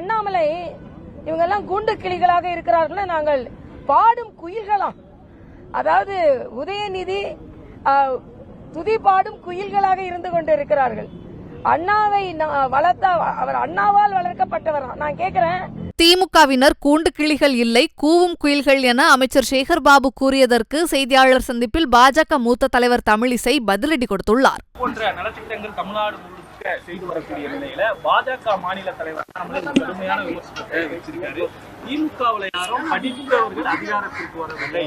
அண்ணாமலை இவங்கெல்லாம் கூண்டு கிளிகளாக இருக்கிறார்கள், நாங்கள் பாடும் குயில்களாம். அதாவது உதயநிதி துதி பாடும் குயில்களாக இருந்து கொண்டிருக்கிறார்கள். அண்ணாவை வளர்த்த அவர் அண்ணாவால் வளர்க்கப்பட்டவர். நான் கேட்கிறேன், திமுகவினர் கூண்டு கிளிகள் இல்லை, கூவும் குயில்கள் என அமைச்சர் சேகர் பாபு கூறியதற்கு செய்தியாளர் சந்திப்பில் பாஜக மூத்த தலைவர் தமிழிசை பதிலடி கொடுத்துள்ளார். போன்ற நலத்திட்டங்கள் தமிழ்நாடு முழுக்க செய்து வரக்கூடிய நிலையில பாஜக மாநில தலைவர் கடுமையான விமர்சனத்தை வச்சிருக்காரு. திமுகவில் யாரும் படித்தவர்கள் அதிகாரத்திற்கு வரவில்லை,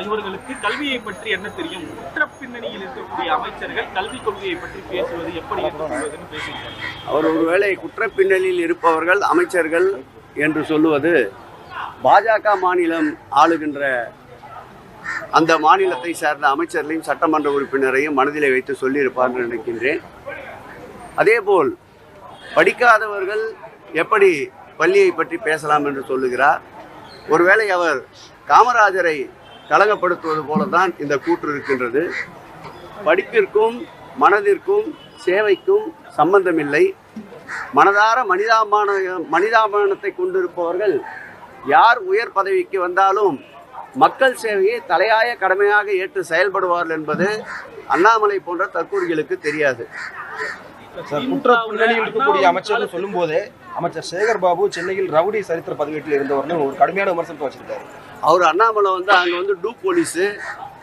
இவர்களுக்கு கல்வியை பற்றி என்ன தெரியும், குற்ற பின்னணியில் இருக்கக்கூடிய அமைச்சர்கள் கல்விக் கொள்கையை பற்றி பேசுவது எப்படி என்று பேசுகிறார். அவர் ஒருவேளை குற்ற பின்னணியில் இருப்பவர்கள் அமைச்சர்கள் என்று சொல்லுவது பாஜக மாநிலம் ஆளுகின்ற அந்த மாநிலத்தை சார்ந்த அமைச்சர்களையும் சட்டமன்ற உறுப்பினரையும் மனதிலே வைத்து சொல்லியிருப்பார் என்று நினைக்கின்றேன். அதேபோல் படிக்காதவர்கள் எப்படி பள்ளியை பற்றி பேசலாம் என்று சொல்லுகிறார். ஒருவேளை அவர் காமராஜரை கலங்கப்படுத்துவது போலதான் இந்த கூற்று இருக்கின்றது. படிப்பிற்கும் மனதிற்கும் சேவைக்கும் சம்பந்தமில்லை. மனதார மனிதாபிமானத்தை கொண்டிருப்பவர்கள் யார் உயர் பதவிக்கு வந்தாலும் மக்கள் சேவையை தலையாய கடமையாக ஏற்று செயல்படுவார்கள் என்பது அண்ணாமலை போன்ற தற்கூறிகளுக்கு தெரியாது. குற்ற பின்னணியில் இருக்கக்கூடிய அமைச்சர்கள் சொல்லும் போது அமைச்சர் சேகர் பாபு சென்னையில் ரவுடி சரித்திர பதிவேட்டில் இருந்தவர்னு ஒரு கடுமையான விமர்சனத்தை வச்சிருக்காரு. அவர் அண்ணாமலை அங்கே டூ போலீஸு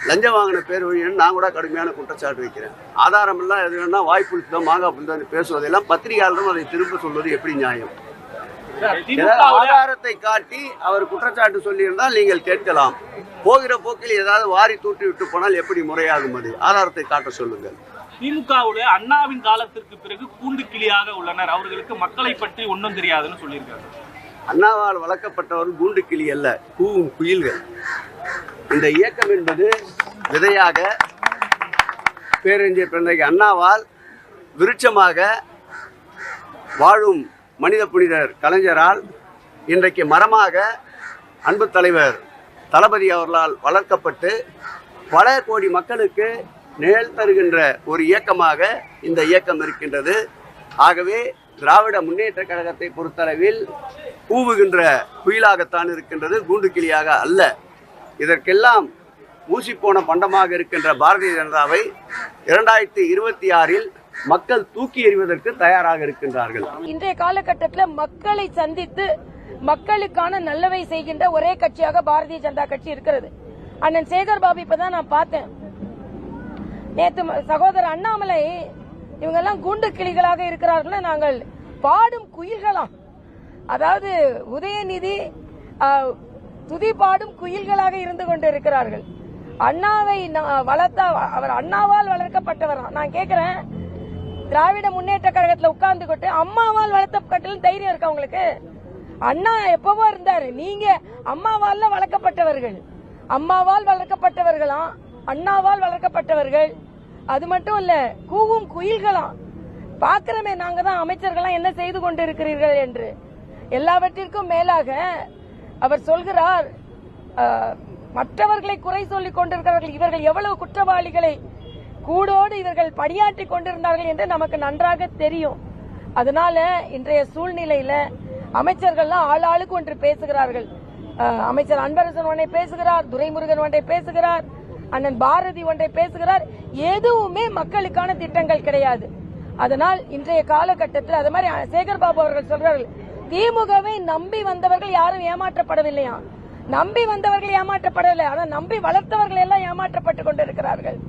லஞ்சம் வாங்கின பேர் வழின்னு நான் கூட கடுமையான குற்றச்சாட்டு வைக்கிறேன். ஆதாரம் எல்லாம் எது வேணா வாய்ப்புழுத்தோ மாங்காய் புழுத்தோ பேசுவதெல்லாம் பத்திரிகையாளரும் அதை திரும்ப சொல்வது எப்படி நியாயம்? ஆதாரத்தை காட்டி அவர் குற்றச்சாட்டு சொல்லியிருந்தால் நீங்கள் கேட்கலாம். போகிற போக்கில் ஏதாவது வாரி தூட்டி விட்டு போனால் எப்படி முறையாகும்? அது ஆதாரத்தை காட்ட சொல்லுங்கள். திமுகவுடைய அண்ணாவின் காலத்திற்கு பிறகு கூண்டு கிளியாக உள்ளனர், அவர்களுக்கு மக்களை பற்றி ஒன்றும் தெரியாதுன்னு சொல்லியிருக்காரு. அண்ணாவால் வளர்க்கப்பட்டவர்கள் கூண்டு கிளி அல்ல, கூவும் குயில்கள். இந்த இயக்கம் என்பது விதையாக பேரறிஞர் பிறந்தகை அண்ணாவால் விருட்சமாக வாழும் மனித புனிதர் கலைஞரால் இன்றைக்கு மரமாக அன்பு தலைவர் தளபதி அவர்களால் வளர்க்கப்பட்டு பல கோடி மக்களுக்கு நிழல் தருகின்ற ஒரு இயக்கமாக இந்த இயக்கம் இருக்கின்றது. ஆகவே திராவிட முன்னேற்ற கழகத்தை பொறுத்தளவில் கூவுகின்ற குயிலாகத்தான் இருக்கின்றது, கூண்டு கிளியாக அல்ல. இதற்கெல்லாம் ஊசிப்போன பண்டமாக இருக்கின்ற பாரதிய ஜனதாவை 2026 மக்கள் தூக்கி எறிவதற்கு தயாராக இருக்கின்றார்கள். இன்றைய காலகட்டத்தில் மக்களை சந்தித்து மக்களுக்கான நல்லவை செய்கின்ற ஒரே கட்சியாக பாரதிய ஜனதா கட்சி இருக்கிறது. அண்ணன் சேகர் பாபு இப்பதான் நான் பார்த்தேன். நேற்று சகோதரர் அண்ணாமலை இவங்கெல்லாம் கூண்டு கிளிகளாக இருக்கிறார்கள், நாங்கள் பாடும் குயில்களாம். அதாவது உதயநிதி துதி பாடும் குயில்களாக இருந்து கொண்டிருக்கிறார்கள். அண்ணாவை வளர்த்த அவர் அண்ணாவால் வளர்க்கப்பட்டவர். நான் கேட்கிறேன், திராவிட முன்னேற்ற கழகத்தில் உட்கார்ந்து கொண்டு அம்மாவால் வளர்த்தப்பட்ட தைரியம் இருக்கு அவங்களுக்கு? அண்ணா எப்பவோ இருந்தாரு, நீங்க அம்மாவால் வளர்க்கப்பட்டவர்கள், அம்மாவால் வளர்க்கப்பட்டவர்களாம், அண்ணாவால் வளர்க்கப்பட்டவர்கள். அது மட்டும் இல்ல, கூவும் குயில்களாம். பாக்கிறமே நாங்க தான் அமைச்சர்கள்லாம் என்ன செய்து கொண்டிருக்கிறீர்கள் என்று. எல்லாவற்றிற்கும் மேலாக அவர் சொல்கிறார், மற்றவர்களை குறை சொல்லிக் கொண்டிருக்கிறார்கள், இவர்கள் எவ்வளவு குற்றவாளிகளை கூடோடு இவர்கள் பணியாற்றி கொண்டிருந்தார்கள் என்று நமக்கு நன்றாக தெரியும். அதனால இன்றைய சூழ்நிலையில அமைச்சர்கள்லாம் ஆளாளுக்கு ஒன்று பேசுகிறார்கள். அமைச்சர் அன்பரசன் ஒன்றை பேசுகிறார், துரைமுருகன் ஒன்றை பேசுகிறார், அண்ணன் பாரதி ஒன்றை பேசுகிறார். எதுவுமே மக்களுக்கான திட்டங்கள் கிடையாது. அதனால் இன்றைய காலகட்டத்தில் அது மாதிரி சேகர் பாபு அவர்கள் சொல்றார்கள், திமுகவை நம்பி வந்தவர்கள் யாரும் ஏமாற்றப்படவில்லையா? நம்பி வந்தவர்கள் ஏமாற்றப்படவில்லை, ஆனால் நம்பி வளர்த்தவர்கள் எல்லாம் ஏமாற்றப்பட்டு கொண்டிருக்கிறார்கள்.